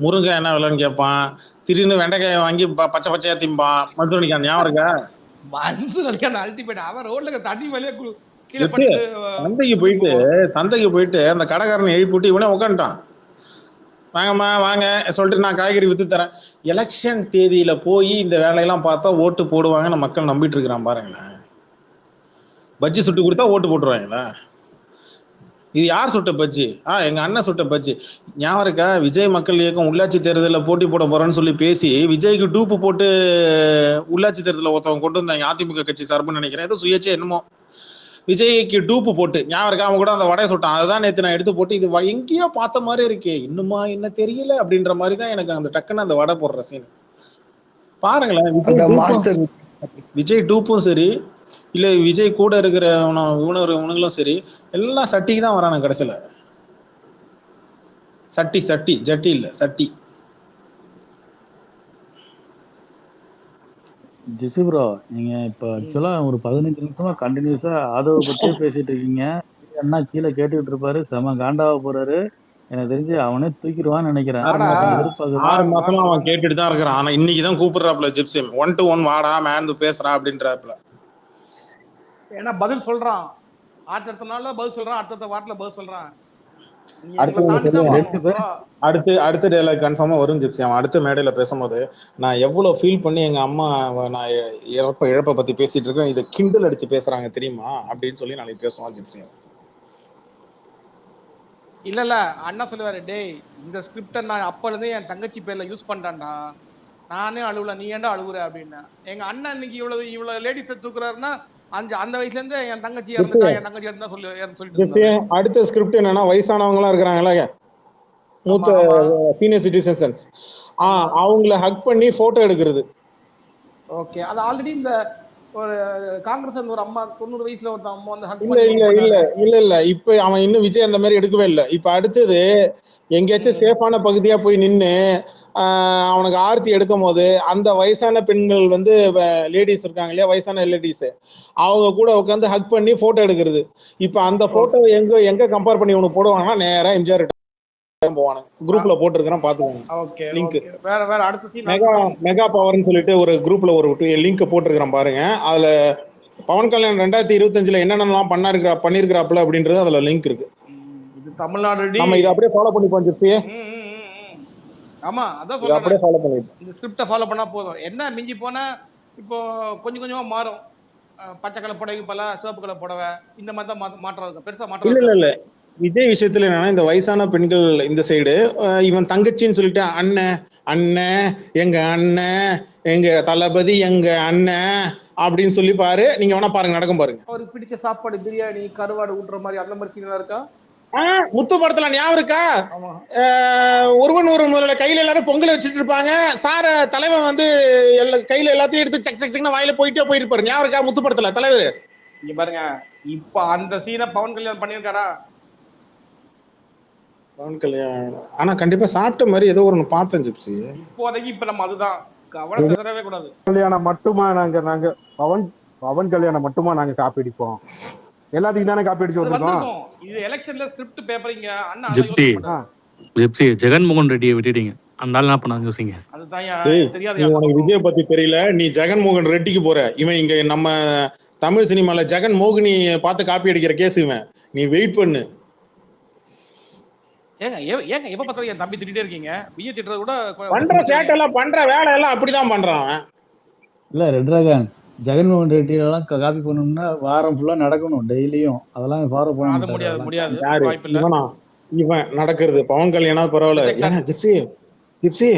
முருங்கை என்ன விலைன்னு கேட்பான். திடீர்னு வெண்டைக்காயை வாங்கி பச்சை பச்சையா திம்பான். மருத்துவனிக்கான் ஞாபகம் இருக்கா? மனுஷன் அல்டிமேட். அவன் ரோட்ல தண்ணி மேலே கீழே எப்படி பட்டு சந்தைக்கு போயிட்டு அந்த கடைக்காரனை எழுப்பிட்டு இவனே உட்காந்துட்டான். வாங்கம்மா வாங்க சொல்லிட்டு நான் காய்கறி வித்து தரேன். எலெக்ஷன் தேதியில போய் இந்த வேலையெல்லாம் பார்த்தா ஓட்டு போடுவாங்கன்னு மக்கள் நம்பிட்டு இருக்கிறான் பாருங்களேன். பஜ்ஜி சுட்டு கொடுத்தா ஓட்டு போட்டுருவாங்களா? இது யார் சுட்ட பஜ்ஜி? எங்க அண்ணன் சுட்ட பஜ்ஜி. ஞாபகம் இருக்கா? விஜய் மக்கள் இயக்கம் உள்ளாட்சி தேர்தலில் போட்டி போட போறேன்னு சொல்லி பேசி விஜய்க்கு டூப்பு போட்டு உள்ளாட்சி தேர்தலில் ஒருத்தவங்க கொண்டு வந்தாங்க, அதிமுக கட்சி சார்புன்னு நினைக்கிறேன், ஏதோ சுயேட்சை என்னமோ. விஜய்க்கு டூப்பு போட்டு ஞாபகம் இருக்கா? அவன் கூட அந்த வடையை சுட்டான். அதுதான் நேற்று நான் எடுத்து போட்டு இது எங்கேயோ பார்த்த மாதிரி இருக்கே, இன்னுமா என்ன தெரியல அப்படின்ற மாதிரி தான் எனக்கு அந்த டக்குன்னு அந்த வடை போடுற சீன் பாருங்களேன். விஜய் டூப்பும் சரி, இல்ல விஜய் கூட இருக்கிற இவனுங்களும் சரி, எல்லாம் சட்டிக்கு தான் வரானு கடைசியில. சட்டி ஜட்டி இல்ல சட்டி. ஜிசி ப்ரோ, நீங்க இப்ப ஆக்சுவலா ஒரு 15 நிமிஷமா கண்டினியூஸா ஆதரவு பத்தியே பேசிட்டு இருக்கீங்க. அண்ணா கீழே கேட்டுக்கிட்டு இருப்பாரு, செம காண்டாவ போறாரு. எனக்கு தெரிஞ்சு அவனே தூக்கிடுவான்னு நினைக்கிறேன். 6 மாசமா அவன் கேட்டுட்டு தான் இருக்கிறான். ஆனா இன்னைக்குதான் கூப்பிடுறாப்ல ஜிப்சி, 1 to 1 வாடா மேன் பேசுறா அப்படின்றாப்ல. ஏன்னா பதில் சொல்றான், அடுத்த நாள்ல பதில் சொல்றான், அடுத்த வாரத்துல பதில் சொல்றான். அடுத்த டேலாக் கன்ஃபார்மா வரும் ஜிப்சி. அவன் அடுத்த மேடையில பேசும்போது நான் எவ்வளவு ஃபீல் பண்ணி எங்க அம்மா நான் இழப்ப பத்தி பேசிட்டு இருக்கேன், இதை கிண்டல் அடிச்சு பேசுறாங்க தெரியுமா அப்படின்னு சொல்லி நாளைக்கு பேசுவான் ஜிப்சி. இல்ல அண்ணா சொல்லுவாரு, டேய் இந்த ஸ்கிரிப்டை நான் அப்ப இருந்தே என் தங்கச்சி பேர்ல யூஸ் பண்றான்டா, நானே அழுவல, நீ ஏன்டா அழுகுற அப்படின்னா. எங்க அண்ணன் இன்னைக்கு இவ்வளவு லேடிஸை தூக்குறாருன்னா அந்த வயசுல இருந்து என் தங்கச்சி இறந்துட்டா, என் தங்கச்சி இறந்தா சொல்லிட்டு. அடுத்த ஸ்கிரிப்ட் என்னன்னா, வயசானவங்க எல்லாம் இருக்கிறாங்களா, மூத்த சீனியர் சிட்டிசன்ஸ், அவங்கள ஹக் பண்ணி போட்டோ எடுக்கிறது. ஓகே, அது ஆல்ரெடி இந்த ஒரு காங்கிரஸ் ஒரு அம்மா 90 வயசுல ஒரு அம்மா வந்து ஹக் இல்ல இப்ப அவன் இன்னும் விஜய் அந்த மாதிரி எடுக்கவே இல்லை. இப்ப அடுத்தது எங்கேயாச்சும் சேஃபான பகுதியா போய் நின்று அவனுக்கு ஆர்த்தி எடுக்கும் போது அந்த வயசான பெண்கள் வந்து லேடிஸ் இருக்காங்க இல்லையா, வயசான லேடிஸ், அவங்க கூட உட்காந்து ஹக் பண்ணி போட்டோ எடுக்கிறது. இப்ப அந்த போட்டோ எங்க கம்பேர் பண்ணி உனக்கு போடுவாங்கன்னா நேரா எம்ஜிஆர் போவானு குரூப்ல போட்டுருக்கான் பாத்துக்கோங்க. லிங்க் மெகா பவர்னு சொல்லிட்டு ஒரு குரூப்ல ஒரு லிங்க் போட்டிருக்கிறேன் பாருங்க. அதுல பவன் கல்யாண் 2025 என்னென்னலாம் பண்ணிருக்கிறாப்புல அப்படின்றது அதுல லிங்க் இருக்கு. இது தமிழ்நாடு நம்ம இதை அப்படியே ஃபாலோ பண்ணி போஞ்சிருச்சு. ஆமா, அதான் சொல்றேன், அப்படியே ஃபாலோ பண்ணிட்டு இந்த ஸ்கிரிப்டை ஃபாலோ பண்ணா போதும். என்ன மிஞ்சி போனா இப்போ கொஞ்சம் கொஞ்சமா மாறும். பச்சை கலர் புடவை பல சிவப்பு கலர் புடவை இந்த மாதிரி தான் மாற்றம் இருக்கு, பெருசா மாற்றம் இல்ல. விஜய் விஷயத்துல என்னன்னா, இந்த வயசான பெண்கள் இந்த சைடு இவன் தங்கச்சின்னு சொல்லிட்டு அண்ணன் எங்க அண்ணன் எங்க தளபதி எங்க அண்ணன் அப்படின்னு சொல்லி பாரு, நீங்க வேணா பாருங்க, நடக்கும் பாருங்க. அவருக்கு பிடிச்ச சாப்பாடு பிரியாணி கருவாடு ஊட்டுற மாதிரி அந்த மாதிரி சீன் இருக்கா? முத்து படத்துல ஞாபகம் இருக்கா? ஒருவன் ஒரு முதல்ல கையில எல்லாரும் பொங்கல் வச்சுட்டு இருப்பாங்க, சார தலைவன் வந்து கையில எல்லாத்தையும் எடுத்து சக் சக் சக்னு வாயில போயிருப்பாரு. ஞாபகம் இருக்கா முத்து படத்துல தலைவர்? இங்க பாருங்க, இப்ப அந்த சீனை பவன் கல்யாண் பண்ணிருக்காரா? பவன் கல்யாண் ஆனா கண்டிப்பா சாப்பிட்ட மாதிரி ஏதோ ஒண்ணு பார்த்தேன் ஜிப்சி. இப்போதைக்கு இப்ப நம்ம அதுதான் கவலை செதறவே கூடாது. கல்யாணம் மட்டுமா நாங்க பவன் கல்யாணம் மட்டுமா நாங்க காப்பி அடிப்போம்? எல்லாத்தையும் தானே காப்பி அடிச்சு வந்திருக்கோம். இது எலெக்ஷன்ல ஸ்கிரிப்ட் பேப்பரிங்க அண்ணா. ஜிப்சி ஜெகன்மோகன் ரெட்டியை விட்டுட்டீங்க, அந்த ஆள் என்ன பண்ணாங்க யோசிங்க. அதுதான் தெரியாது. உனக்கு விஜய் பத்தி தெரியல, நீ ஜெகன்மோகன் ரெட்டிக்கு போற. இவன் இங்க நம்ம தமிழ் சினிமால ஜெகன் மோகினி பார்த்து காப்பி அடிக்கிற கேஸ் இவன். நீ வெயிட் பண்ணு. ஏங்க எப்ப பார்த்தாலும் என் தம்பி திட்டிட்டே இருக்கீங்க. விஜய் திட்டுறது கூட பண்ற சேட்டெல்லாம் பண்ற வேலை எல்லாம் அப்படிதான் பண்றான். இல்ல ரெட் டிராகன், ஜெகன்மோகன் ரெட்டி எல்லாம் காப்பி பண்ணணும்னா வாரம் ஃபுல்லா நடக்கணும் டெய்லியும். அதெல்லாம் ஃபாலோ பண்ண முடியாது. இவன் நடக்கிறது பவன் கல்யாணம் பரவாயில்ல. ஜிப்சி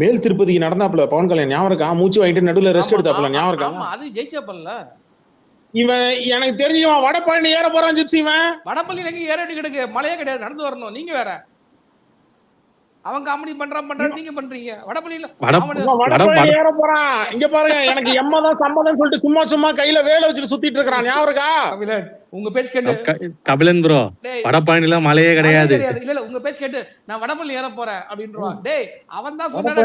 மேல் திருப்பதிக்கு நடந்தாப்புல பவன் கல்யாணம் ஞாபகம் இருக்கா? மூச்சு வாங்கிட்டு நடுவில் ரெஸ்ட் எடுத்தாப்புல ஞாபகம் இருக்கா? அது ஜெயிச்சப்பல்ல. இவன் எனக்கு தெரிஞ்சு வடபழனி ஏற போறான் ஜிப்சி. இவன் வடபழனி எங்க ஏற கிடக்கு, மலையே கிடையாது, நடந்து வரணும். நீங்க வேற அவன் காமெடி பண்றான் நீங்க பண்றீங்க. வடபழனி ஏற போறான். இங்க பாருங்க, எனக்கு எம்மதான் சம்மதம் சொல்லிட்டு சும்மா கையில வேலை வச்சுட்டு சுத்திட்டு இருக்கான். ஞாபகம் இருக்கா? உங்க பேச்சு கேட்டு கபிலன் ப்ரோ, வடபழனில மலையே கிடையாது. இல்ல உங்க பேச்சு கேட்டு நான் வடபழனி ஏற போறேன் அப்படின்றான். டேய் அவன் தான் சொன்னான்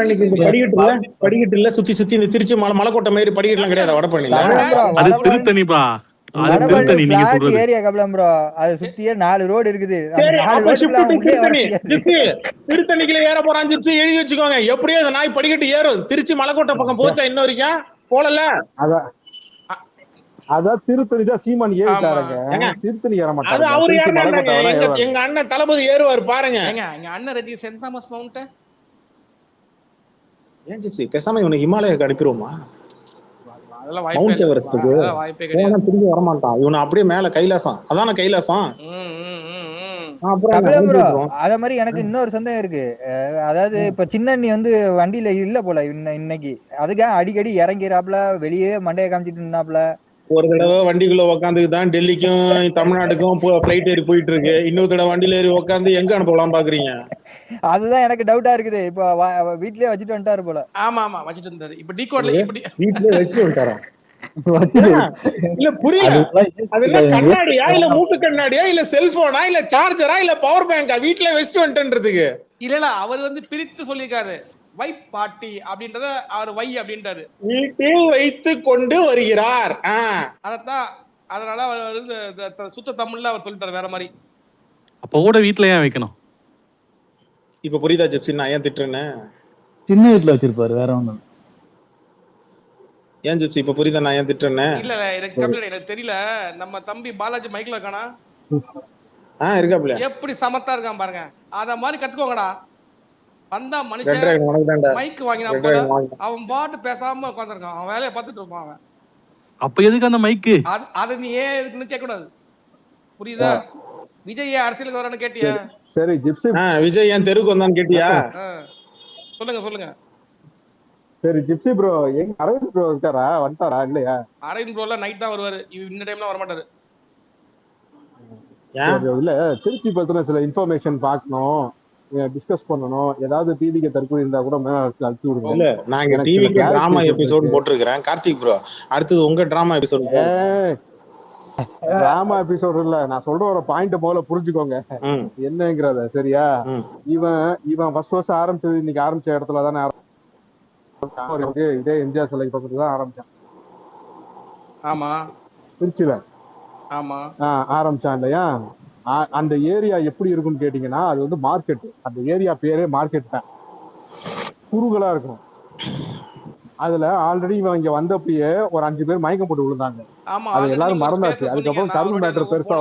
படிக்கட்டு இல்ல சுத்தி இந்த திருச்சி மலைக்கோட்டை மாதிரி படிக்கட்டுலாம் கிடையாது வடபழனில. அது திருத்தணிப்பா, அது வடபழனி திருத்தணி நீங்க பிளாட் சொல்றது. Area Kapilam bro. அது சுத்தியே 4 ரோடு இருக்குது. அந்த சரி 4 அப்ப ரோட்டுக்குள்ள ஷிஃப்ட் டு அவன் உள்ளே வர திருத்தணி. முடியாது. ஜிப்சி திருத்தணிக்குள்ள ஏற போறான் ஜிப்சி, எழுதி வச்சுக்கோங்க. எப்படியோ அந்த நாய் படிக்கட்டு ஏறும். திருச்சி மலைக்கோட்டை பக்கம் போச்சா இன்ன வரைக்கும் போலல. அதான் அதான் திருத்தணி தான் சீமான் ஆமா ஏறிட்டாருங்க. ஏங்க திருத்தணி ஏற அது மாட்டாருங்க. அவரு திருச்சி ஏறினாங்க. மலைக்கோட்டை வேணா எங்க ஏறுவாரு. எங்க அண்ணன் தளபதி ஏறுவார் பாருங்க. ஏங்க எங்க அண்ணன் ரஜி சென்ட் தாமஸ் மவுண்ட். ஏன் ஜிப்சி பேசாம இவனுக்கு ஹிமாலயாக்கு அனுப்பிடுவோமா? அதெல்லாம் வாய்ப்பே மவுண்ட் இல்ல. எவரெஸ்ட்டுக்கு அதெல்லாம் வாய்ப்பே கிடையாது. போனா திரும்பி வரமாட்டான். இவனை அப்படியே மேல கைலாசம், அதான கைலாசம். ம், ம், ம், ம். அப்புறம் என்ன கபிலம் அனுப்பி ப்ரோ, விட்டுருவோம். அத மாதிரி எனக்கு இன்னொரு சந்தேகம் இருக்கு. அதாவது இப்ப சின்னண்ணி வந்து வண்டியில இல்ல போல இன்னைக்கு. அதுக்காக அடிக்கடி இறங்கிறாப்ல, வெளியே மண்டையை காமிச்சிட்டு நின்னாப்ல. ஒரு தடவை வண்டிக்குள்ள உக்காந்துக்கு தான் டெல்லிக்கும் தமிழ்நாட்டுக்கும் பிளைட் ஏறி போயிட்டு இருக்கு. இன்னொரு தடவை வண்டியில ஏறி உக்காந்து எங்க அனுப்பலாம் பாக்குறீங்க? அதுதான் எனக்கு டவுட்டா இருக்குது. இப்ப வீட்லயே வச்சுட்டு வந்துட்டாரு போல. ஆமா ஆமா வச்சிட்டு இருந்தாரு. இப்ப டிகோட்ல இப்படி வீட்லயே வச்சுட்டு வந்துட்டாரா? வச்சுட்டு இல்ல புரியல. அதெல்லாம் அது என்ன கண்ணாடியா, இல்ல மூட்டு கண்ணாடியா, இல்ல செல்போனா, இல்ல சார்ஜரா, இல்ல பவர் பேங்கா? வீட்ல வச்சுட்டு வந்துட்டேன்றதுக்கு இல்ல அவர் வந்து பிரித்து சொல்லியிருக்காரு. வை பாட்டி அப்படின்றத அவர் வை அப்படின்றாரு. வீட்டில் வைத்து கொண்டு வருகிறார். அதத்தான் அதனால அவர் வந்து சுத்த தமிழ்ல அவர் சொல்லிட்டாரு வேற மாதிரி. அப்போ கூட வீட்ல ஏன் வைக்கணும்? இப்ப புரியுதா ஜிப்சி நான் ஏன் திட்டுறேன்னு? சின்ன வீட்டுல வச்சிருப்பாரு, வேற ஒண்ணும் இல்ல. ஏன் ஜிப்சி இப்ப புரியுதா நான் ஏன் திட்டுறேன்னு? இல்ல எனக்கு தெரியல. நம்ம தம்பி பாலாஜி மைக்ல இருக்கானா? இருக்காப்ல. எப்படி சமத்தா இருக்கான் பாருங்க. அத மாதிரி கத்துக்கோங்கடா. வந்தா ரெட் மனுஷன் டிராகன் உனக்கு தான்டா. மைக் வாங்கினா ரெட் போல டிராகன் வாங்க. அவன் பாட்டு பேசாம உட்காந்துருக்கான். அவன் வேலையை பார்த்துட்டு இருப்பான் அவன். அப்ப எதுக்கு அந்த மைக்கு? அதை நீ ஏன் எதுக்குன்னு கேட்க கூடாது. புரியுதா? விஜய் ஏன் அரசியலுக்கு வரான்னு கேட்டியா? சரி ஜிப்சி. விஜய் ஏன் தெருக்கு வந்தான்னு கேட்டியா? சொல்லுங்க சொல்லுங்க. சரி ஜிப்சி ப்ரோ, எங்க அரவிந்த் ப்ரோ இருக்காரா? வந்துட்டாரா இல்லையா? அரவிந்த் ப்ரோல நைட் தான் வருவாரு. இந்த டைம்ல வர மாட்டாரு. இல்ல திருச்சி பத்தின சில இன்ஃபர்மேஷன் பார்க்கணும், டிஸ்கஸ் பண்ணணும். ஏதாவது டிவிக்கு தற்கொலை இருந்தா கூட அழுத்தி விடுங்க. இல்ல நாங்க டிவிக்கு டிராமா எபிசோட் போட்டிருக்கிறேன் கார்த்திக் ப்ரோ. அடுத்தது உங்க டிராமா எபிசோட். டிராமா எபிசோட் இல்ல, நான் சொல்ற ஒரு பாயிண்ட் முதல்ல புரிஞ்சுக்கோங்க என்னங்கிறத. சரியா? இவன் ஃபர்ஸ்ட் ஆரம்பிச்சது இன்னைக்கு ஆரம்பிச்ச இடத்துல தானே இதே எம்ஜிஆர் சிலை பக்கத்துல தான் ஆரம்பிச்சான். ஆமா திருச்சியில. ஆமா ஆரம்பிச்சான் இல்லையா? அந்த ஏரியா எப்படி இருக்கும்னு கேட்டீங்கன்னா, அது வந்து மார்க்கெட். அந்த ஏரியா பேரே மார்க்கெட் தான். குறுகலா இருக்கும். அதுல ஆல்ரெடி இவன் இங்க வந்தப்பயே ஒரு 5 பேர் மயக்கம் போட்டு விழுந்தாங்க. அது எல்லாரும் மறந்தாச்சு. அதுக்கப்புறம் கரும்பு மேட்டர் பெருசா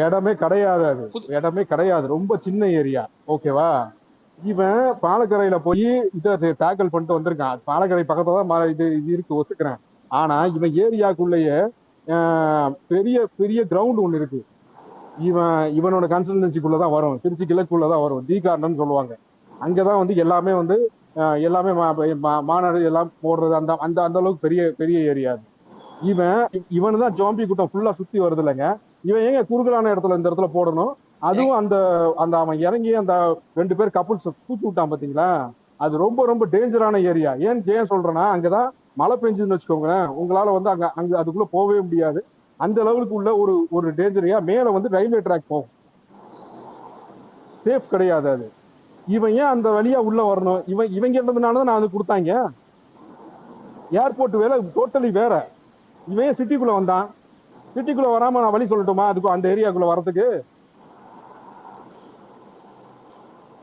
இடமே கிடையாது. அது இடமே கிடையாது. ரொம்ப சின்ன ஏரியா. ஓகேவா? இவன் பாலக்கரையில போய் இதை டேக்கிள் பண்ணிட்டு வந்திருக்கான். பாலக்கரை பக்கத்துல தான் இது இருக்கு, ஒத்துக்கிறேன். ஆனா இவன் ஏரியாக்குள்ளேயே பெரிய பெரிய கிரவுண்ட் ஒண்ணு இருக்கு. இவனோட கன்சல்டன்சிக்குள்ளதான் வரும். திருச்சி கிழக்குள்ளதான் வரும். டி கார்டன் சொல்லுவாங்க. அங்கதான் வந்து எல்லாமே மாநாடு எல்லாம் போடுறது. அந்த அந்த அந்த அளவுக்கு பெரிய பெரிய ஏரியா. இவன் தான் ஜாம்பி கூட்டம் ஃபுல்லா சுத்தி வருது இல்லைங்க. இவன் ஏங்க குறுகலான இடத்துல இந்த இடத்துல போடணும்? அதுவும் அந்த அந்த அவன் இறங்கி அந்த 2 பேர் கப்புள்ஸ் தூக்கி விட்டான் பாத்தீங்களா? அது ரொம்ப ரொம்ப டேஞ்சரான ஏரியா. ஏன் சொல்றேன்னா, அங்கதான் மழை பெஞ்சுன்னு வச்சுக்கோங்களேன், உங்களால வந்து அங்க அதுக்குள்ள போகவே முடியாது. அந்த லெவலுக்கு உள்ள ஒரு டேஞ்சரியா. மேல வந்து ரயில்வே ட்ராக் போகும், சேஃப் கிடையாது அது. இவன் ஏன் அந்த வழியா உள்ள வரணும்? இவங்க இருந்ததுனாலதான் நான் அது கொடுத்தாங்க. ஏர்போர்ட் வேலை டோட்டலி வேற. இவன் சிட்டிக்குள்ள வந்தான். சிட்டிக்குள்ள வராம நான் வழி சொல்லட்டுமா அதுக்கு அந்த ஏரியாக்குள்ள வரதுக்கு?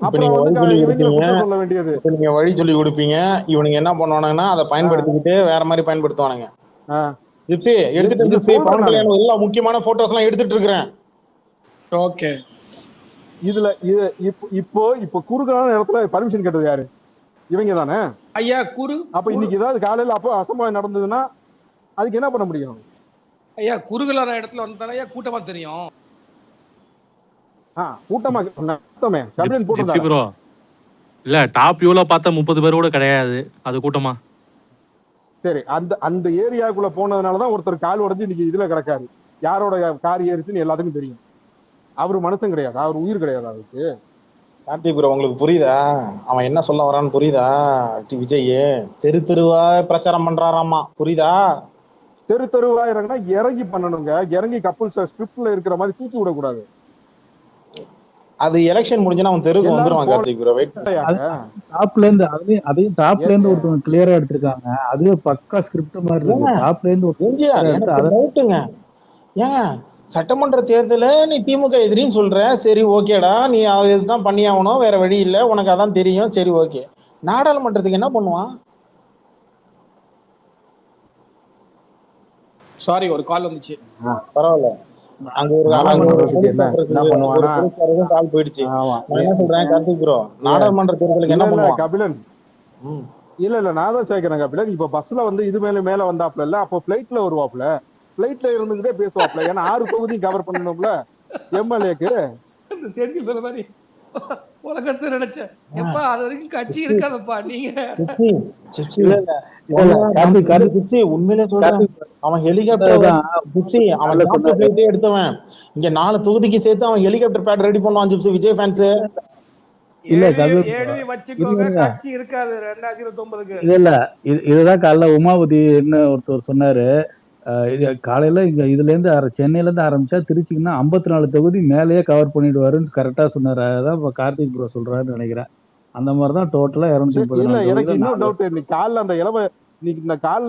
சொல்ல வேண்டியது. நீங்க வழி சொல்லி கொடுப்பீங்க, இவனுங்க என்ன பண்ணுவானுங்கன்னா அதை பயன்படுத்திக்கிட்டு வேற மாதிரி பயன்படுத்துவானுங்க. ஜிப்சி எடுத்துட்டு எல்லா முக்கியமான போட்டோஸ் எல்லாம் எடுத்துட்டு இருக்கிறேன். ஓகே. இதுல இப்போ குறுகலான இடத்துல பர்மிஷன் கேட்டது யாரு? இவங்க தானே ஐயா. அப்ப இன்னைக்கு ஏதாவது காலையில அப்போ அசம்பாவிதம் நடந்ததுன்னா அதுக்கு என்ன பண்ண முடியும் ஐயா? குறுகலான இடத்துல வந்தானே ஐயா கூட்டமா தெரியும். கூட்டமா ப்ரோ இல்ல டாப் வியூல பார்த்தா 30 பேர் கூட கிடையாது. அது கூட்டமா? சரி, அந்த ஏரியாக்குள்ள போனதுனாலதான் ஒருத்தர் கால் உடைஞ்சு இன்னைக்கு இதுல கிடக்காரு. யாரோட கார் ஏறிச்சுன்னு எல்லாத்துக்கும் தெரியும். அவரு மனுஷன் கிடையாது, அவர் உயிர் கிடையாது அவருக்கு. கார்த்திக் ப்ரோ உங்களுக்கு புரியுதா அவன் என்ன சொல்ல வரான்னு? புரியுதா? விஜய் தெரு தெருவா பிரச்சாரம் பண்றாராமா, புரியுதா? தெரு தெருவா இறங்கி பண்ணணுங்க. இறங்கி கப்புள்ஸ் ஸ்ட்ரிப்ல இருக்கிற மாதிரி தூக்கி விடக்கூடாது. அது எலெக்ஷன் முடிஞ்சுன்னா அவன் தெருக்கு எல்லாரும் வந்துருவான் கார்த்திக் ப்ரோ. வெயிட் போலையாங்க. டாப்ல இருந்து அதையும் டாப்ல இருந்து ஒருத்தவங்க கிளியரா எடுத்திருக்காங்க. அதுவே பக்கா ஸ்கிரிப்ட் மாதிரி இருக்கு. டாப்ல இருந்து ஒருத்தவங்க எம்ஜிஆர் clear ஆ எடுத்து எனக்கு டவுட்டுங்க. ஏன் சட்டமன்ற தேர்தல நீ திமுக எதிரின்னு சொல்ற, சரி ஓகேடா, நீ இதுதான் பண்ணி ஆகணும், வேற வழி இல்ல, உனக்கு அதான் தெரியும், சரி ஓகே. நாடாளுமன்றத்துக்கு என்ன பண்ணுவான்? சாரி, ஒரு கால் வந்துச்சு. பரவாயில்ல. அங்க ஒரு நாடாளுமன்றத்துக்கு என்ன பண்ணுவானா? கால் போயிடுச்சு. ஆமா. நான் என்ன சொல்றேன் கார்த்திக் ப்ரோ, நாடாளுமன்ற தேர்தலுக்கு என்ன இல்ல பண்ணுவான்? கபிலன், ம். இல்ல நான் தான் சேர்க்கிறேன் கபிலன். இப்ப பஸ்ல வந்து இது மேல வந்தாப்ல இல்ல, அப்போ பிளைட்ல வருவாப்ல, பிளைட்ல இருந்துகிட்டே பேசுவாப்ல. ஏன்னா 6 தொகுதியும் கவர் பண்ணணும்ல எம்எல்ஏக்கு. இந்த செந்தில் சொன்ன மாதிரி உலகத்தை நினைச்சேன். எப்பா அது வரைக்கும் கட்சி இருக்காதப்பா நீங்க. சிப்ஸி, இல்ல இல்ல இல்ல கார்த்திக் சிப்ஸி, உண்மையிலே சொல்றேன், கார்த்திக் அவன் ஹெலிகாப்டர் ஜிப்சி, அவன் நல்ல டாப் சொன்னாரு. பிளைட்டே எடுத்தவன். இங்க 4 தொகுதிக்கு சேர்த்து அவன் ஹெலிகாப்டர் பேட் ரெடி பண்ணுவான் ஜிப்சி, விஜய் ஃபேன்ஸ். இல்ல எழுதி வச்சுக்கோங்க, கட்சி இருக்காது 2029க்கு. இல்ல இதுதான் காலைல உமாபதி என்ன ஒருத்தர் சொன்னாரு. இது காலையில இங்க இதுல இருந்து சென்னையில இருந்து ஆரம்பிச்சா திருச்சிக்குன்னா 54 தொகுதி மேலேயே கவர் பண்ணிடுவாருன்னு கரெக்டா சொன்னாரு. அதான் இப்ப கார்த்திக் ப்ரோ சொல்றாருன்னு நினைக்கிறேன். அந்த மாதிரிதான் டோட்டலா இல்ல 234 எனக்கு தொகுதியில இன்னொரு டவுட். இன்னைக்கு காலைல அந்த இளவ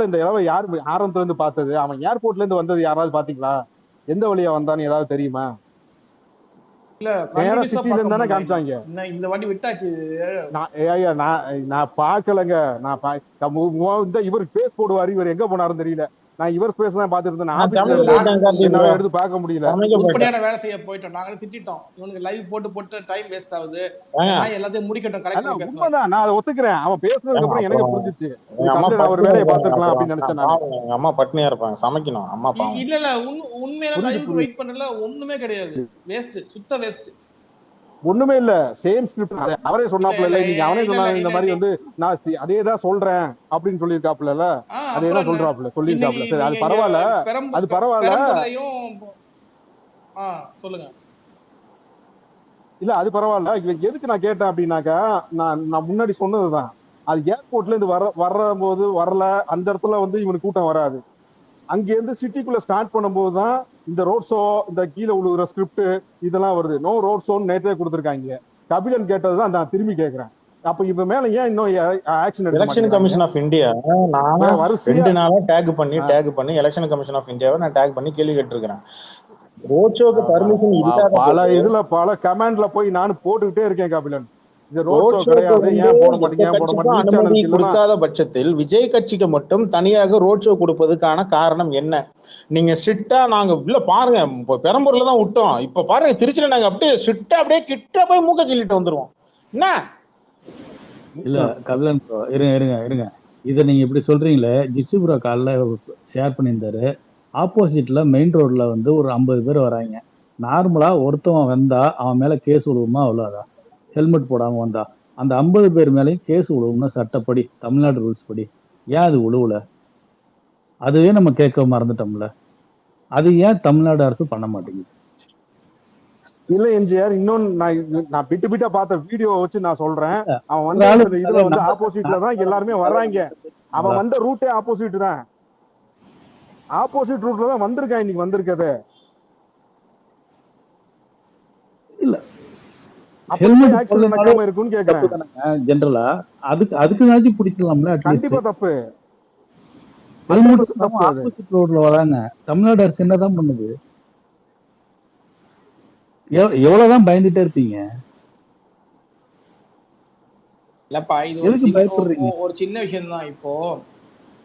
இந்த இளவ யார் ஆரம்பத்துல இருந்து பார்த்தது? அவன் ஏர்போர்ட்ல இருந்து வந்தது யாராவது பாத்தீங்களா? எந்த வழியா வந்தான்னு ஏதாவது தெரியுமா? இல்ல நேரா கண்டினியூஸா சிட்டில இருந்து தானே பார்க்க காமிச்சாங்க. முடியல. இந்த வாட்டி விட்டாச்சு. நான் பாக்கலங்க. இவர் பேஸ் போடுவாரு, இவர் எங்க போனாருன்னு தெரியல. நான் இவர் பேஸ் தான் பாத்துட்டு இருந்தேன். ஆபீஸ்ல இருந்து என்னால எடுத்து பார்க்க முடியல. உருப்படியான வேலை செய்ய போயிட்டோம். நாங்களே திட்டோம், இவனுக்கு லைவ் போட்டு டைம் வேஸ்ட் ஆகுது, எல்லாத்தையும் முடிக்கட்டும், கலெக்ட் பேசலாம். உண்மைதான், நான் அதை ஒத்துக்கிறேன். அவன் பேசுனதுக்கு அப்புறம் எனக்கு புரிஞ்சிச்சு. அவர் வேலையை பார்த்துருக்கலாம் அப்படின்னு நினைச்சேன். எங்க அம்மா பட்னியா இருப்பாங்க, சமைக்கணும் அம்மா. இல்ல உண்மையில லைவுக்கு வெயிட் பண்ணல, ஒண்ணுமே கிடையாது, வேஸ்ட், சுத்த வேஸ்ட். ஒண்ணுமே இல்ல, சேம் ஸ்கிரிப்ட். அவரே சொன்னாப்ல இல்ல, நீங்க அவனே சொன்னாங்க இந்த மாதிரி வந்து நான் அதேதான் சொல்றேன் அப்படின்னு சொல்லியிருக்காப்ல. அதேதான் சொல்றாப்ல, சொல்லியிருக்காப்ல. சரி, அது பரவாயில்ல, அது பரவாயில்ல. சொல்லுங்க. இல்ல அது பரவாயில்ல. எதுக்கு நான் கேட்டேன் அப்படின்னாக்கா, நான் முன்னாடி சொன்னதுதான். அது ஏர்போர்ட்ல இருந்து வரும்போது வரல, அந்த இடத்துல வந்து இவனுக்கு கூட்டம் வராது. அங்க இருந்து சிட்டிக்குள்ள ஸ்டார்ட் பண்ணும்போது தான் இந்த ரோட் ஷோ, இந்த கீழே உழுகுற ஸ்கிரிப்ட் இதெல்லாம் வருது. நோ ரோட் ஷோன்னு நேற்றே கொடுத்துருக்காங்க. கபிலன் கேட்டதுதான் நான் திரும்பி கேட்கிறேன். அப்ப இப்ப மேல ஏன் இன்னும் ஆக்ஷன் எடுக்க எலெக்ஷன் கமிஷன் ஆஃப் இந்தியா நான் 2 நாளா டேக் பண்ணி எலெக்ஷன் கமிஷன் ஆஃப் இந்தியாவை நான் டேக் பண்ணி கேள்வி கேட்டிருக்கிறேன். ரோட் ஷோக்கு பர்மிஷன் இல்லாத பல இதுல பல கமெண்ட்ல போய் நானும் போட்டுக்கிட்டே இருக்கேன் கபிலன். அனுமதி கொடுக்காத பட்சத்தில் விஜய் கட்சிக்கு மட்டும் தனியாக ரோட் ஷோ கொடுப்பதற்கான காரணம் என்ன? நீங்க ஸ்ட்ரிக்டா நாங்க இல்ல பாருங்க, பெரம்பூர்ல தான் விட்டோம், இப்ப பாருங்க திருச்சியில நாங்க அப்படியே ஸ்ட்ரிக்டா அப்படியே கிட்ட போய் மூக்க கிள்ளிட்டு வந்துருவோம். என்ன இல்ல கபிலன் ப்ரோ, இருங்க இதை நீங்க இப்படி சொல்றீங்களே, ஜிப்சி ப்ரோ காலைல ஷேர் பண்ணியிருந்தாரு. ஆப்போசிட்ல மெயின் ரோட்ல வந்து ஒரு 50 பேர் வராங்க. நார்மலா ஒருத்தவன் வந்தா அவன் மேல கேஸ் விழுவுமா? அவ்வளவுதான். ஹெல்மெட் போடாம வந்தா அந்த 50 பேர் மேலேயும் கேஸ் விழுவும்னா சட்டப்படி, தமிழ்நாடு ரூல்ஸ் படி. ஏன் அது விழுவல? அதுவே நம்ம கேட்க மறந்துட்டோம்ல. அது ஏன் தமிழ்நாடு அரசு பண்ண மாட்டேங்குது? இல்ல எம்ஜிஆர், இன்னொன்னு நான் பிட்டா பார்த்த வீடியோ வச்சு நான் சொல்றேன். அவன் வந்து இதுல வந்து ஆப்போசிட்ல தான் எல்லாருமே வர்றாங்க. அவன் வந்த ரூட்டே ஆப்போசிட் தான். ஆப்போசிட் ரூட்ல தான் வந்திருக்கான் இன்னைக்கு வந்திருக்கது. இல்ல ஹெல்மெட் ஆக்சிடென்ட் நடக்காம இருக்குன்னு கேக்குறேன். ஜெனரலா அதுக்கு பிடிக்கலாம்ல. கண்டிப்பா தப்பு. ஆப்போசிட் ரோட்ல வராங்க. தமிழ்நாடு அரசு என்னதான் பண்ணுது? எவ்வளவுதான் பயந்துட்டே இருப்பீங்க? இல்லப்பா, இது ஒரு சின்ன விஷயம் தான். இப்போ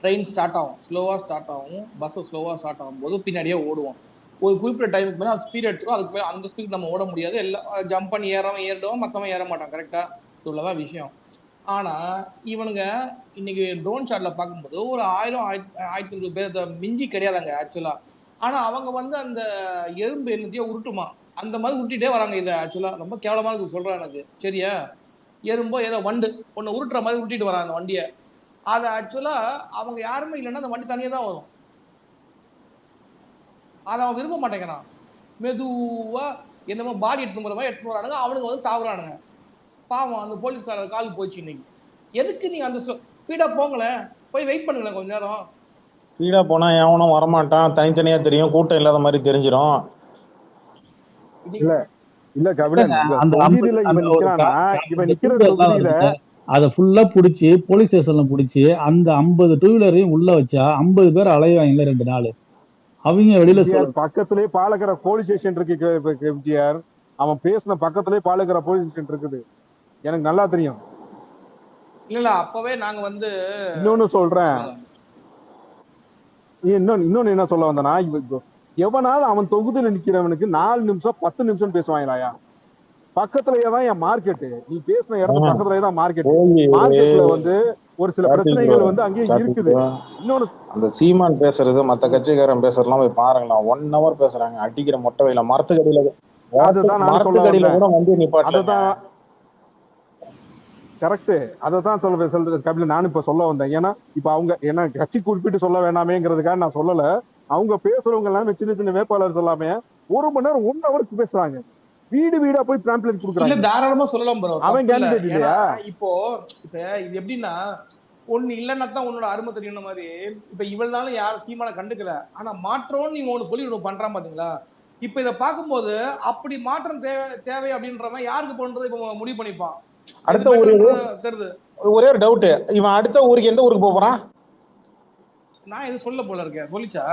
ட்ரெயின் ஸ்டார்ட் ஆகும், ஸ்லோவா ஸ்டார்ட் ஆகும், பஸ் ஸ்லோவா ஸ்டார்ட் ஆகும் போது பின்னாடியே ஓடுவோம். ஒரு குறிப்பிட்ட டைமுக்கு மேலே அது ஸ்பீட் எடுத்துரும். அதுக்கு மேலே அந்த ஸ்பீட் நம்ம ஓட முடியாது. எல்லாம் ஜம்ப் பண்ணி ஏறிடுவோம், மற்றவங்க ஏற மாட்டான். கரெக்டா? இவ்வளோதான் விஷயம். ஆனால் இவனுங்க இன்னைக்கு ட்ரோன் ஷாட்டில் பார்க்கும்போது ஒரு 1000-1500 பேர் மிஞ்சி கிடையாதாங்க ஆக்சுவலாக. ஆனால் அவங்க வந்து அந்த எறும்பு என்னத்தையோ உருட்டுமா, அந்த மாதிரி உருட்டிகிட்டே வராங்க. இதை ஆக்சுவலாக ரொம்ப கேவலமாக இருக்கு சொல்கிறேன் எனக்கு. சரியா? எறும்போ ஏதோ வண்டு ஒன்று உருட்டுற மாதிரி உருட்டிட்டு வராங்க அந்த வண்டியை. அது ஆக்சுவலாக அவங்க யாருமே இல்லைன்னா அந்த வண்டி தனியாக தான் வரும். அதை அவன் விரும்ப மாட்டேங்கிறான். மெதுவாக என்னமோ பாடி எட்டு போகிற மாதிரி எட்டு போகிறானுங்க. அவனுக்கு வந்து தாவுறானுங்க. பாவம் அந்த போலீஸ்காரர் கால் போச்சு இன்னைக்கு. எதுக்கு நீங்க அந்த ஸ்பீடா போங்களேன், போய் வெயிட் பண்ணுங்களேன் கொஞ்ச நேரம். ஸ்பீடா போனா எவனும் வரமாட்டான், தனித்தனியா தெரியும், கூட்டம் இல்லாத மாதிரி தெரிஞ்சிடும். இல்ல இல்ல கபிலன், அந்த தொகுதியில இவன் அந்த ஒரு நிக்கிறானா, இவன் நிக்கிற தொகுதியில அதை ஃபுல்லா புடிச்சு போலீஸ் ஸ்டேஷன்ல புடிச்சு அந்த 50 டூ வீலரையும் உள்ள வச்சா 50 பேர் அலைவாங்கல்ல 2 நாள். அவங்க வெளியில எம்ஜிஆர் பக்கத்திலே பாலகர போலீஸ் ஸ்டேஷன் இருக்கு எம்ஜிஆர். அவன் பேசின பக்கத்திலே பாலகர போலீஸ் ஸ்டேஷன் இருக்குது, எனக்கு நல்லா தெரியும். இல்ல அப்பவே நாங்க வந்து இன்னொன்னு சொல்றேன், இன்னொன்னு என்ன சொல்ல வந்தனா, எவனாவது அவன் தொகுதியில நிக்கிறவனுக்கு 4 நிமிஷம் 10 நிமிஷம் பேசுவாங்களாயா? பக்கத்துலயே தான் என் மார்க்கெட்டு, நீ பேசின இடத்து பக்கத்துலயே தான் மார்க்கெட். மார்க்கெட்ல வந்து ஒரு சில பிரச்சனைகள் வந்து அங்கேயே இருக்குது. இன்னொன்னு அந்த சீமான் பேசுறது மத்த கட்சிக்காரன் பேசுறதுலாம் போய் பாருங்களா, 1 hour பேசுறாங்க, அடிக்கிற மொட்டை வெயில மரத்துக்கடியில கூட வந்து நிப்பாட்டல. கரெக்ட், அதான் சொல்றது கபில. நானும் இப்ப சொல்ல வந்தேன், ஏன்னா இப்ப அவங்க என்ன கட்சி குறிப்பிட்டு சொல்ல வேணாமேங்கிறதுக்காக நான் சொல்லல. அவங்க பேசுறவங்க எல்லாமே சின்ன சின்ன வேட்பாளர் சொல்லாம 1 மணி நேரம் 1 ஹவருக்கு பேசுறாங்க, வீடு வீடா போய் பேம்ப்ளெட் குடுக்குறாங்க. இல்ல தாராளமா சொல்லலாம் ப்ரோ, அவன் கேண்டிடேட் இல்லையா? இப்போ இது எப்படின்னா, ஒண்ணு இல்லைன்னா தான் உன்னோட அருமை தெரியும் மாதிரி. இப்ப இவள்னாலும் யாரும் சீமான கண்டுக்கல, ஆனா மாற்றோன்னு நீங்க ஒண்ணு சொல்லி ஒண்ணு பண்றான் பாத்தீங்களா? இப்ப இதை பார்க்கும்போது அப்படி மாற்றம் தேவை அப்படின்றவன் யாருக்கு போன்றது இப்ப முடிவு பண்ணிப்பான். அடுத்த ஒரே ஒரு டவுட், இவன் அடுத்த ஊருக்கு எந்த ஊருக்கு போறான்? நான் எது சொல்ல போல இருக்கேன், சொல்லிச்சா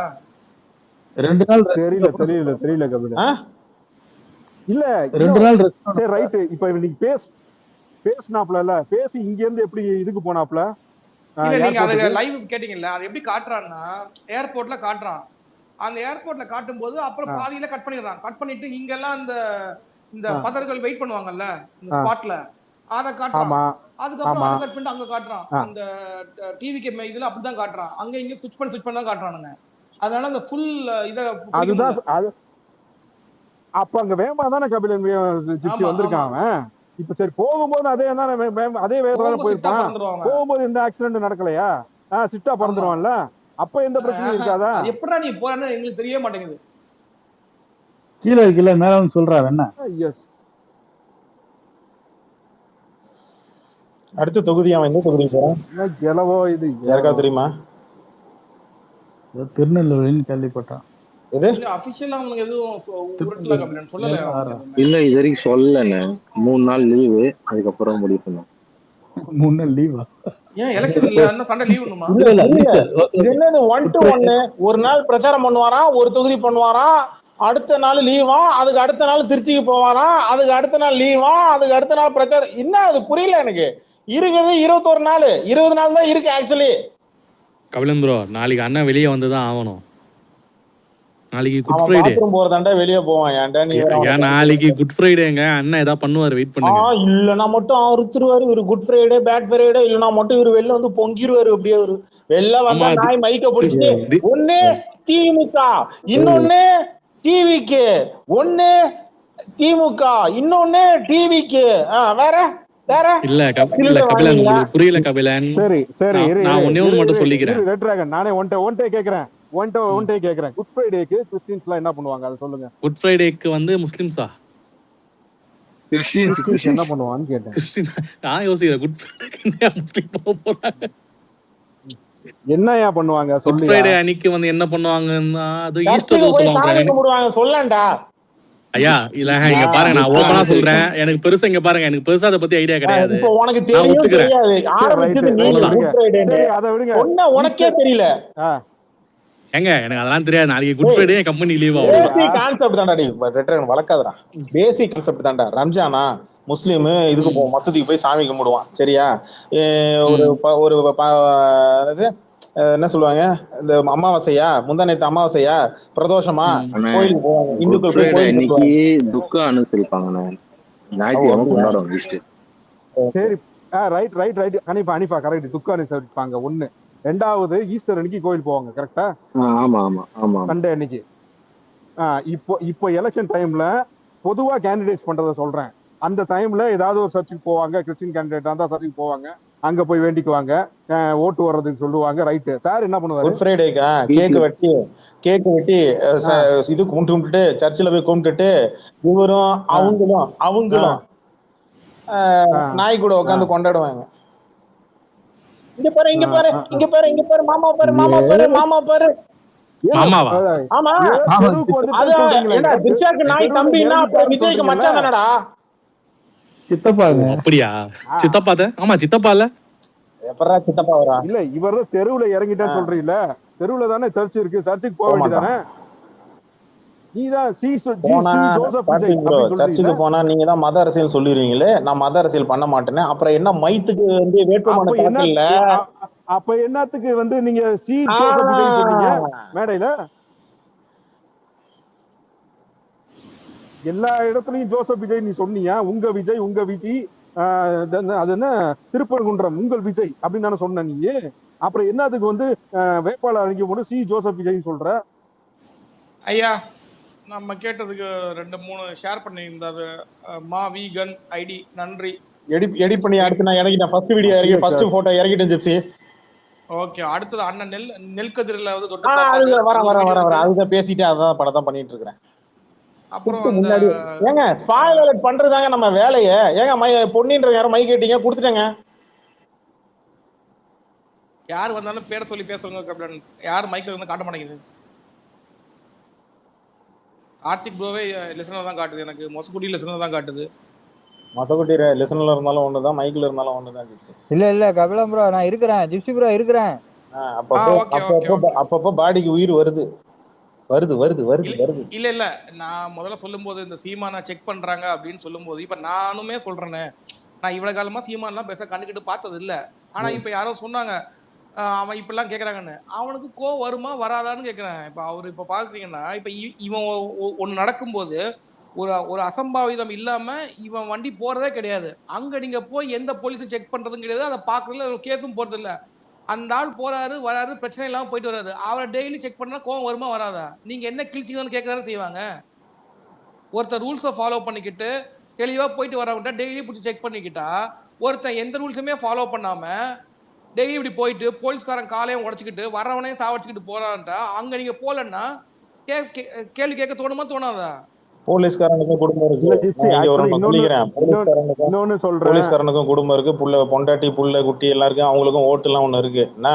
2 நாள் தெரியல கபில. இல்ல 2 நாள் சரி ரைட். இப்ப நீங்க பேசினாப்ல இல்ல, பேசி இங்க இருந்து எப்படி இதுக்கு போனாப்ல? இல்ல நீங்க அத லைவ் கேட்டீங்கல்ல, அது எப்படி காட்டுறான்னா ஏர்போர்ட்ல காட்டுறான். அந்த ஏர்போர்ட்ல காட்டும் போது அப்புறம் பாதியில கட் பண்ணிடுறான். கட் பண்ணிட்டு இங்க எல்லாம் இந்த பதர்கள் வெயிட் பண்ணுவாங்கல்ல இந்த ஸ்பாட்ல, அத காட்டுறான். அதுக்கப்புறம் அதை கட் பண்ணிட்டு அங்க காட்டுறான். அந்த டிவிக்கு இதுல அப்படிதான் காட்டுறான். அங்க இங்க ஸ்விட்ச் பண்ணி தான் காட்டுறானுங்க. அதனால அந்த ஃபுல் இத அதுதான். அப்ப அங்க வேகமா தானே கபிலன் ஜிப்சி வந்திருக்கான் அவன். இப்ப சரி போகும்போது அதே வேகத்துல போயிருப்பான். போகும்போது எந்த ஆக்சிடென்ட் நடக்கலையா? சிட்டா பறந்துருவான்ல, அப்ப எந்த பிரச்சனையும் இருக்காதா? எப்படா நீ போறன்னு எங்களுக்கு தெரிய மாட்டேங்குது. கீழே மேல வந்து சொல்றா என்ன. அடுத்த தொகுதி அவன் எந்த தொகுதி போறான்? எலவோ இது யாருக்காவது தெரியுமா? திருநெல்வேலின்னு கேள்விப்பட்டான். இது அபிஷியலா அவனுக்கு எதுவும் உருட்டல கபிலன் சொல்லல. இல்ல இது வரைக்கும் சொல்லல. 3 நாள் லீவு, அதுக்கப்புறம் முடிவு பண்ணோம். 3 நாள் லீவா? ஏன் எலெக்ஷன்ல என்ன சண்டை லீவுமா? இல்ல என்னது 1 to 1 ஒரு நாள் பிரச்சாரம் பண்ணுவாராம், ஒரு தொகுதி பண்ணுவாராம், அடுத்த நாள் லீவா, அதுக்கு அடுத்த நாள் திருச்சிக்கு போவாராம், அதுக்கு அடுத்த நாள் லீவா, அதுக்கு அடுத்த நாள் பிரச்சாரம். என்ன அது புரியல எனக்கு. இருக்குது 21 நாள், 20 நாள் தான் இருக்கு ஆக்சுவலி. கபிலன் ப்ரோ, நாளைக்கு அண்ணன் வெளியே வந்துதான் ஆகணும். நாளைக்கு குட் ஃப்ரைடே. பாத்ரூம் போறதாண்டா வெளியே போவான். ஏன்டா நீ நாளைக்கு குட் ஃப்ரைடேங்க, அண்ணன் ஏதாவது பண்ணுவாரு, வெயிட் பண்ணுங்க. இல்லனா மட்டும் அறுத்துருவாரு இவரு. குட் ஃப்ரைடே பேட் ஃப்ரைடே இல்லனா மட்டும் இவரு வெளில வந்து பொங்கிருவாரு. அப்படியே இவரு வெளில வந்தா நாய் மைக்க பிடிச்சிட்டு ஒண்ணு திமுக, இன்னொன்னு டிவிக்கு, ஒண்ணு திமுக, இன்னொன்னு டிவிக்கு, வேற இல்ல கபிலன், உங்களுக்கு புரியல கபிலன். சரி நான் ஒண்ணே ஒண்ணு மட்டும் சொல்லிக்கிறேன். ரெட் டிராகன், நானே ஒன்டே கேக்குறேன். குட் ஃப்ரைடேக்கு கிறிஸ்டியன்ஸ்லாம் என்ன பண்ணுவாங்க அதை சொல்லுங்க. குட் ஃப்ரைடேக்கு வந்து முஸ்லிம்ஸா கிறிஸ்டியன்ஸ் என்ன பண்ணுவான்னு கேட்டேன். கிறிஸ்டியன் நான் யோசிக்கிறேன். குட் ஃப்ரைடேக்கு முஸ்லிம் போக போறாங்க, என்னயா பண்ணுவாங்க? குட் ஃப்ரைடே அன்னைக்கு வந்து என்ன பண்ணுவாங்கன்னா அது ஈஸ்டர் சொல்லுவாங்க. சொல்லண்டா ஐயா இல்ல, இங்க பாருங்க, நான் ஓபனா சொல்றேன். எனக்கு பெருசா இங்க பாருங்க, எனக்கு பெருசா அதை பத்தி ஐடியா கிடையாது. உனக்கு தெரியாது ஆரம்பிச்சது உனக்கே தெரியல ஏங்க, எனக்கு அதெல்லாம் தெரியாது. நாளைக்கு குட் ஃப்ரைடே கம்பெனி லீவ் ஆகும். கான்செப்ட் தான்டா, வளர்க்காதடா. பேசிக் கான்செப்ட் தான்டா. ரம்ஜானா முஸ்லீம் இதுக்கு போவோம், மசூதிக்கு போய் சாமி கும்பிடுவான், சரியா? ஒரு என்ன சொல்லுவாங்க, இந்த அமாவாசையா, முந்தானேத்து அமாவாசையா, பிரதோஷமா, கோயிலுக்கு போவாங்க. இந்துக்கள் துக்கம் அனுசரிப்பாங்க, ஞாயிற்றுக்கிழமை கொண்டாடுவாங்க. சரி ரைட் அனிஃபா கரெக்ட். துக்கம் அனுசரிப்பாங்க ஒண்ணு. 2வது ஈஸ்டர் அன்னைக்கு கோயில் போவாங்க, கரெக்டா? ஆமா சண்டே அன்னைக்கு. இப்போ எலெக்ஷன் டைம்ல பொதுவா கேண்டிடேட்ஸ் பண்றத சொல்றேன். அந்த டைம்ல ஏதாவது ஒரு சர்ச்சுக்கு போவாங்க, கிறிஸ்டின் கேண்டிடேட் இருந்தா சர்ச்சுக்கு போவாங்க, அங்க போய் வேண்டிக்குவாங்க, ஓட்டு வர்றதுக்கு சொல்லுவாங்க. ரைட்டு. சார் என்ன பண்ணுவாரு? குட் ஃப்ரைடேக்கா கேக் வெட்டி இது கும்பிட்டு சர்ச்சில் போய் கும்பிட்டுட்டு இவரும் அவங்களும் நாய் கூட உட்காந்து கொண்டாடுவாங்க. இங்க பாரு மாமா பாரு மாமாவா? ஆமா தெருவுக்கு வந்து அது ஏண்டா திரிஷாக்கு நாய் தம்பின்னா அப்புறம் விஜய்க்கு மச்சான் தானடா. சித்தப்பாங்க. அப்படியா? சித்தப்பா தான். ஆமா சித்தப்பா இல்ல. எப்படா சித்தப்பா வரா? இல்ல இவர் தான் தெருவுல இறங்கிட்டேன்னு சொல்றீல்ல, தெருவுல தானே சர்ச் இருக்கு, சர்ச்சுக்கு போக வேண்டியதானே. நீதான் போனா ஜோசப் விஜய் கார்த்திக் ப்ரோ அப்படின்னு சர்ச்சுக்கு சொல்றீங்க. போனா நீங்க தான் மத அரசியல் சொல்லிடுவீங்களே, நான் மத அரசியல் பண்ண மாட்டேன்னு. அப்புறம் என்ன மைத்துக்கு வந்து வேட்புமனு தாக்கல்ல? அப்ப என்னத்துக்கு வந்து நீங்க ஜோசப் விஜய் சொன்னீங்க மேடையில? எல்லா இடத்துலயும் ஜோசப் விஜய் நீ சொன்னீங்க. உங்க விஜய் அது என்ன திருப்பரங்குன்றம் உங்கள் விஜய் அப்படின்னு தானே சொன்ன நீ. அப்புறம் என்னத்துக்கு வந்து வேட்பாளர் அறிக்கை போட்டு ஜோசப் விஜய் சொல்ற? ஐயா நம்ம கேட்டதுக்கு 2-3 ஷேர் பண்ணியிருந்தாரு மா வீகன் ஐடி. நன்றி. எடிட் பண்ணி அடுத்து நான் இறங்கிட்டேன். ஃபர்ஸ்ட் வீடியோ இறங்கி ஃபர்ஸ்ட் போட்டோ இறங்கிட்டேன் ஜிப்சி. ஓகே, அடுத்தது அண்ணன் நெல்கதிரில வந்து தொட்டு வர அதுதான் பேசிட்டு அதான் படம் தான் பண்ணிட்டு இருக்கிறேன். அப்புறம் முன்னாடி ஏங்க ஸ்பாயிலர் பண்றதாங்க நம்ம வேலையை. ஏங்க பொன்னின்ற யாரும் மைக் கேட்டீங்க கொடுத்துட்டேங்க. யார் வந்தாலும் பேரை சொல்லி பேசுவாங்க கபிலன். யார் மைக்ல வந்து காட்ட மாட்டேங்குது. கார்த்திக் ப்ரோவே லிசனர் தான் காட்டுது, எனக்கு மொசக்குட்டி லிசனர் தான் காட்டுது. மொசக்குட்டி லிசனர்ல இருந்தாலும் ஒண்ணுதான், மைக்ல இருந்தாலும் ஒண்ணுதான் ஜிப்சி. இல்ல கபிலம் ப்ரோ நான் இருக்கிறேன், ஜிப்சி ப்ரோ இருக்கிறேன். அப்பப்போ பாடிக்கு உயிர் வருது. இல்ல நான் முதல்ல சொல்லும் போது இந்த சீமானை செக் பண்றாங்க அப்படின்னு சொல்லும் போது இப்ப நானுமே சொல்றேன்னு, நான் இவ்வளவு காலமா சீமான்லாம் பெருசா கண்டுக்கிட்டு பார்த்தது இல்ல. ஆனா இப்ப யாரோ சொன்னாங்க அவன் இப்பெல்லாம் கேட்குறாங்கன்னு. அவனுக்கு கோவம் வருமா வராதான்னு கேட்குறேன். இப்போ அவர் இப்போ பார்க்குறீங்கன்னா இப்போ இவன் ஒன்று நடக்கும்போது ஒரு அசம்பாவிதம் இல்லாமல் இவன் வண்டி போகிறதே கிடையாது. அங்கே நீங்கள் போய் எந்த போலீஸும் செக் பண்ணுறதும் கிடையாது, அதை பார்க்குறதுல ஒரு கேஸும் போகிறதில்ல. அந்த ஆள் போகிறாரு வராரு பிரச்சனை இல்லாமல் போயிட்டு வர்றாரு. அவரை டெய்லி செக் பண்ணால் கோவம் வருமா வராதா? நீங்கள் என்ன கிழிச்சிங்கன்னு கேட்குறாரு செய்வாங்க. ஒருத்தர் ரூல்ஸை ஃபாலோ பண்ணிக்கிட்டு தெளிவாக போயிட்டு வரவங்கிட்ட டெய்லி பிடிச்சி செக் பண்ணிக்கிட்டா, ஒருத்தன் எந்த ரூல்ஸுமே ஃபாலோ பண்ணாமல் டெய்லி இப்படி போயிட்டு போலீஸ்காரன் காலையும் உடச்சிக்கிட்டு வரவனையும் சாவடிச்சுக்கிட்டு போறான்ட்டா அங்க நீங்க போலன்னா கேள்வி கேட்க தோணுமா தோணாதா? போலீஸ்காரனுக்கும் குடும்பம் இருக்கு. போலீஸ்காரனுக்கும் குடும்பம் இருக்கு, புள்ள பொண்டாட்டி புள்ள குட்டி எல்லாருக்கும் அவங்களுக்கும் ஓட்டு எல்லாம் ஒண்ணு இருக்கு. என்ன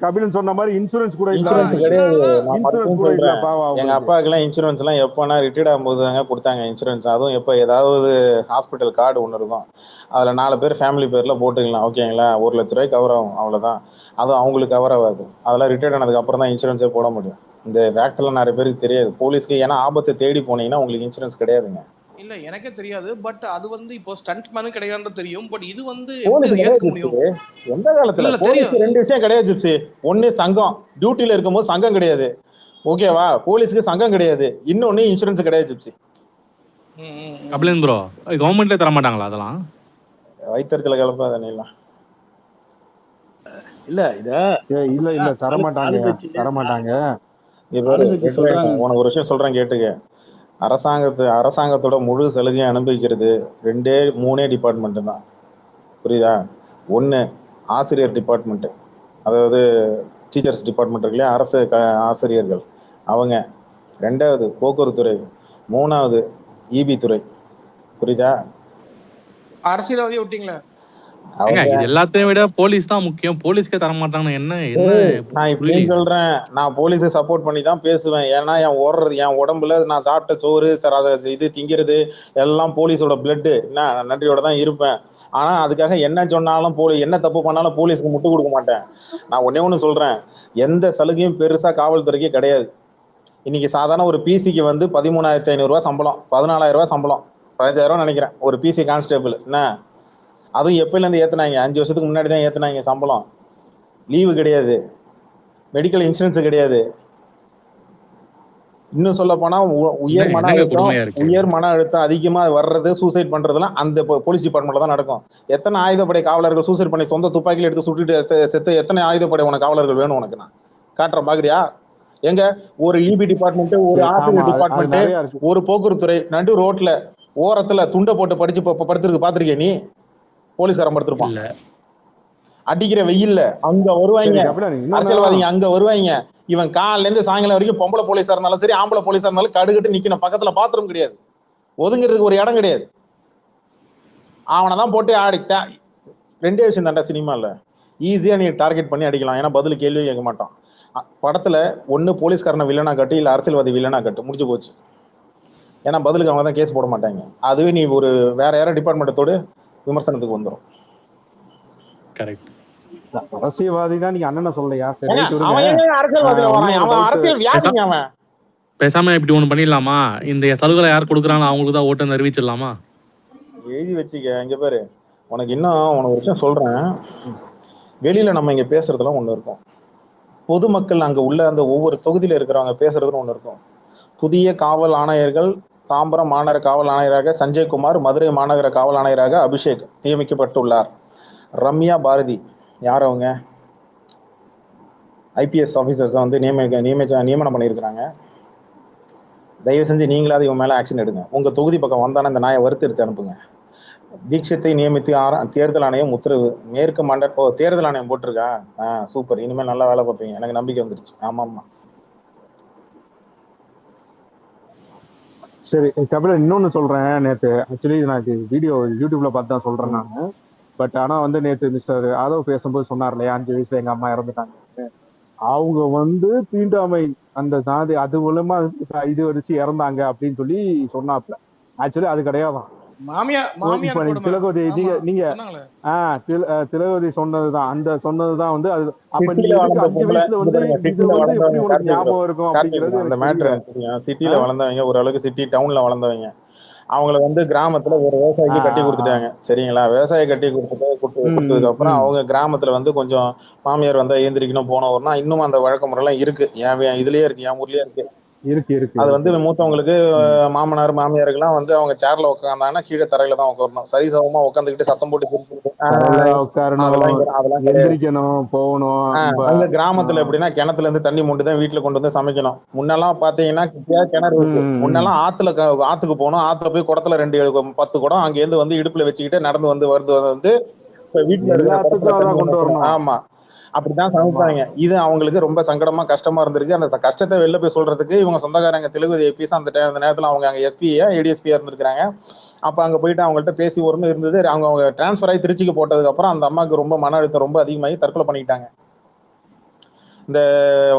கபிலன் சொன்ன மாதிரி இன்சூரன்ஸ் கூட எங்க அப்பாவுக்கு எல்லாம் இன்சூரன்ஸ் எல்லாம் எப்பனா ரிட்டையர்ட் ஆகும்போது தாங்க கொடுத்தாங்க இன்சூரன்ஸ். அதுவும் எப்ப ஏதாவது ஹாஸ்பிட்டல் கார்டு ஒண்ணு இருக்கும், அதுல 4 பேர் ஃபேமிலி பேர்ல போட்டுக்கலாம். ஓகேங்களா, 1 லட்ச ரூபாய்க்கு கவர் ஆகும், அவ்வளவுதான். அதுவும் அவங்களுக்கு கவர் ஆகாது. அதெல்லாம் ரிட்டையர்ட் ஆனதுக்கு அப்புறம் தான் இன்சூரன்ஸே போட முடியும். இந்த ஃபேக்ட் எல்லாம் நிறைய பேருக்கு தெரியாது போலீஸ்க்கு. ஏன்னா ஆபத்தை தேடி போனீங்கன்னா உங்களுக்கு இன்சூரன்ஸ் கிடையாதுங்க. இல்ல எனக்கே தெரியாது. பட் அது வந்து இப்போ ஸ்டண்ட் மேனும் கிடையாதுன்னு தெரியும். பட் இது வந்து எந்த காலத்துல போலீஸ் 2 விஷயம் கிடையாது ஜிப்சி. ஒண்ணு சங்கம், டியூட்டில இருக்கும்போது சங்கம் கிடையாது. ஓகேவா, போலீஸ்க்கு சங்கம் கிடையாது. இன்னொன்னு இன்சூரன்ஸ் கிடையாது ஜிப்சி. கபிலன் ப்ரோ கவர்மெண்ட்ல தர மாட்டாங்களா அதெல்லாம்? வைத்தறிச்சல கலப்பாத நீலாம். இல்ல தர மாட்டாங்க. உனக்கு ஒரு விஷயம் சொல்றேன் கேட்டுக்க. அரசாங்கத்தோட முழு சலுகையை அனுபவிக்கிறது 2-3 டிபார்ட்மெண்ட் தான். புரியுதா? ஒன்று ஆசிரியர் டிபார்ட்மெண்ட், அதாவது டீச்சர்ஸ் டிபார்ட்மெண்ட் இருக்கு இல்லையா, அரசு ஆசிரியர்கள் அவங்க. 2வது போக்குவரத்து துறை, 3வது இபி துறை. புரியுதா? அரசியல்வாதியை விட்டீங்களா? இது எல்லாத்தையும் விட போலீஸ் தான் முக்கியம். போலீஸ்க்கே தர மாட்டாங்க. என்ன நான் இப்படி சொல்றேன், நான் போலீஸை சப்போர்ட் பண்ணி தான் பேசுவேன். ஏன்னா என் உடம்புல நான் சாப்பிட்ட சோறு சார் அதை இது திங்கிறது எல்லாம் போலீஸோட பிளட்டு. நான் நன்றியோட தான் இருப்பேன். ஆனா அதுக்காக என்ன சொன்னாலும் என்ன தப்பு பண்ணாலும் போலீஸ்க்கு முட்டு கொடுக்க மாட்டேன். நான் ஒண்ணு சொல்றேன், எந்த சலுகையும் பெருசா காவல்துறைக்கு கிடையாது. இன்னைக்கு சாதாரண ஒரு பிசிக்கு வந்து 13,500 ரூபாய் சம்பளம், 14,000 ரூபாய் சம்பளம், 15,000 நினைக்கிறேன் ஒரு பிசி கான்ஸ்டேபிள். என்ன அதுவும் எப்பயிலேருந்து ஏத்துனாங்க? 5 வருஷத்துக்கு முன்னாடி தான் ஏத்துனாங்க சம்பளம். லீவு கிடையாது, மெடிக்கல் இன்சூரன்ஸ் கிடையாது. இன்னும் சொல்ல போனா உயர் மன அழுத்தம் அதிகமா வர்றது, சூசைட் பண்றதுலாம் அந்த போலீஸ் டிபார்ட்மெண்ட்ல தான் நடக்கும். எத்தனை ஆயுதப்படை காவலர்கள் சூசைட் பண்ணி சொந்த துப்பாக்கில எடுத்து சுட்டுட்டு செத்து எத்தனை ஆயுதப்படை உனக்கு காவலர்கள் வேணும்? உனக்கு நான் காட்டுறேன், பாக்குறியா? எங்க ஒரு இபி டிபார்ட்மெண்ட், ஒரு ஆசிரியர் டிபார்ட்மெண்ட், ஒரு போக்குவரத்துறை நடு ரோட்ல ஓரத்துல துண்டை போட்டு படிச்சு படுத்துருக்கு பாத்திருக்கிய நீ? போலீஸ்காரன் படுத்திருப்பான் அடிக்கிற வெயில்ல. அங்க வருவாங்க அரசியல்வாதிங்க, அங்க வருவாங்க. இவன் காலையில இருந்து சாயங்காலம் வரைக்கும் பொம்பளை போலீஸா இருந்தாலும் சரி, ஆம்பளை போலீஸா இருந்தாலும் கடுகட்டு நிக்கணும். பக்கத்துல பாத்ரூம் கிடையாது, ஒதுங்கிறதுக்கு ஒரு இடம் கிடையாது. அவனை தான் போட்டு ஆடி 2 விஷயம் தாண்டா சினிமால. ஈஸியா நீ டார்கெட் பண்ணி அடிக்கலாம். ஏன்னா பதில் கேள்வியே கேட்க மாட்டான். படத்துல ஒண்ணு போலீஸ்காரனை வில்லனா கட்டு, இல்ல அரசியல்வாதி வில்லனா கட்டு, முடிஞ்சு போச்சு. ஏன்னா பதிலுக்கு அவங்க தான் கேஸ் போட மாட்டாங்க. அதுவே நீ ஒரு வேற யாரோ டிபார்ட்மெண்ட்டோட விமர்சனத்துக்கு வந்துடும். கரெக்ட். அரசியல்வாதி தான் நீங்க அண்ணனை சொல்லலையா? சரி, ஏங்க, ரைட் விடுங்க. அவன் ஏன் அரசியல்வாதியில வரான்? இன்னொரு அவன் டவுட். அரசியல் வியாதிங்க அவன். பேசாம இப்படி ஒண்ணு பண்ணிடலாமா? இந்த சலுகை யார் கொடுக்குறாங்க அவங்களுக்கு தான் ஓட்டுன்னு அறிவிச்சிடலாமா? எழுதி வச்சுக்க. இங்க பாரு, உனக்கு ஒரு விஷயம் சொல்றேன். வெளியில நம்ம இங்க பேசுறதுலாம் ஒண்ணு இருக்கும், பொதுமக்கள் அங்க உள்ள அந்த ஒவ்வொரு தொகுதியில இருக்கிறவங்க பேசுறதுன்னு ஒண்ணு இருக்கும். புதிய காவல் ஆணையர்கள் தாம்பரம் மாநகர காவல் ஆணையராக சஞ்சய்குமார், மதுரை மாநகர காவல் ஆணையராக அபிஷேக் நியமிக்கப்பட்டுள்ளார். ரம்யா பாரதி யார் அவங்க? ஐபிஎஸ் ஆஃபீஸர்ஸ் வந்து நியமனம் பண்ணியிருக்கிறாங்க. தயவு செஞ்சு நீங்களாவது இவன் மேலே ஆக்ஷன் எடுங்க. உங்கள் தொகுதி பக்கம் வந்தானே இந்த நாயை வறுத்து அனுப்புங்க. தீட்சத்தை நியமித்து தேர்தல் ஆணையம் உத்தரவு. மேற்கு தேர்தல் ஆணையம் போட்டிருக்கா? சூப்பர், இனிமேல் நல்லா வேலை பார்ப்பீங்க. எனக்கு நம்பிக்கை வந்துருச்சு. ஆமாம்மா. சரி கபிலன், இன்னொன்னு சொல்றேன். நேற்று ஆக்சுவலி நான் வீடியோ யூடியூப்ல பார்த்து தான் சொல்றேன் நான். பட் ஆனா வந்து நேற்று மிஸ்டர் ஆதவ் பேசும்போது சொன்னார் இல்லையா, 5 வயசுல எங்க அம்மா இறந்துட்டாங்க. அவங்க வந்து தீண்டாமை அந்த சாதி அது மூலமா இது வச்சு இறந்தாங்க அப்படின்னு சொல்லி சொன்னாப்ல. ஆக்சுவலி அது கிடையாதான். திலகவதி நீங்க திலகவதி சொன்னதுதான், அந்த சொன்னதுதான் வந்து அது. அப்ப நீங்க 5 வயசுல வந்து இது வந்து எப்படி உனக்கு ஞாபகம் இருக்கும் அப்படிங்கிறது அந்த மேட்டர் எனக்கு தெரியும். சிட்டில வளர்ந்தவங்க, ஓரளவுக்கு சிட்டி டவுன்ல வளர்ந்தவங்க, அவங்கள வந்து கிராமத்துல ஒரு விவசாயிக்கு கட்டி கொடுத்துட்டாங்க. சரிங்களா? விவசாயி கட்டி கொடுத்ததுக்கு அப்புறம் அவங்க கிராமத்துல வந்து கொஞ்சம் மாமியார் வந்தா ஏந்திரிக்கணும் போனவர்னா இன்னும் அந்த வழக்க முறையெல்லாம் இருக்கு. இதுலயே இருக்கு, என் ஊர்லயே இருக்கு. அது வந்து மூத்தவங்களுக்கு மாமனார் மாமியாருக்கெல்லாம் வந்து அவங்க சேர்ல உட்காந்தாங்கன்னா கீழே தரையில தான் உட்காரணும். சரிசமமா உட்காந்துக்கிட்டு சத்தம் போட்டு எந்திரிக்கணும், போகணும். அங்க கிராமத்துல எப்படின்னா கிணத்துல இருந்து தண்ணி மொண்டு தான் வீட்டுல கொண்டு வந்து சமைக்கணும். முன்னெல்லாம் பாத்தீங்கன்னா கிணறு இருக்கு. முன்னெல்லாம் ஆத்துக்கு போகணும். ஆத்துல போய் குடத்துல 10 குடம் அங்க இருந்து வந்து இடுப்புல வச்சுக்கிட்டு நடந்து வந்து வீட்டுல எல்லாத்துக்கும் கொண்டு வரணும். ஆமா, அப்படித்தான் சமைப்பாங்க. இது அவங்களுக்கு ரொம்ப சங்கடமா கஷ்டமா இருந்திருக்கு. அந்த கஷ்டத்தை வெளில போய் சொல்றதுக்கு இவங்க சொந்தக்காரங்க தெலுங்கு ஏபிஎஸ் அந்த நேரத்துல அவங்க அங்க எஸ்பியா ஏடிஎஸ்பியா இருந்திருக்காங்க. அப்ப அங்க போயிட்டு அவங்கள்ட்ட பேசி ஒருன்னு இருந்தது. அவங்க டிரான்ஸ்பர் ஆகி திருச்சிக்கு போட்டதுக்கு அப்புறம் அந்த அம்மாவுக்கு ரொம்ப மன அழுத்தம் ரொம்ப அதிகமாகி தற்கொலை பண்ணிக்கிட்டாங்க. இந்த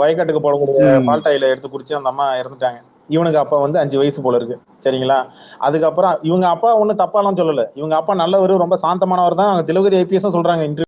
வயக்காட்டுக்கு போடக்கூடிய பால்டாயில எடுத்து குடிச்சு அந்த அம்மா இறந்துட்டாங்க. இவனுக்கு அப்பா வந்து 5 வயசு போல இருக்கு. சரிங்களா? அதுக்கப்புறம் இவங்க அப்பா ஒன்னும் தப்பாலாம் சொல்லல. இவங்க அப்பா நல்லவர், ரொம்ப சாந்தமானவர் தான். திலகவதி ஐபிஎஸ் சொல்றாங்க.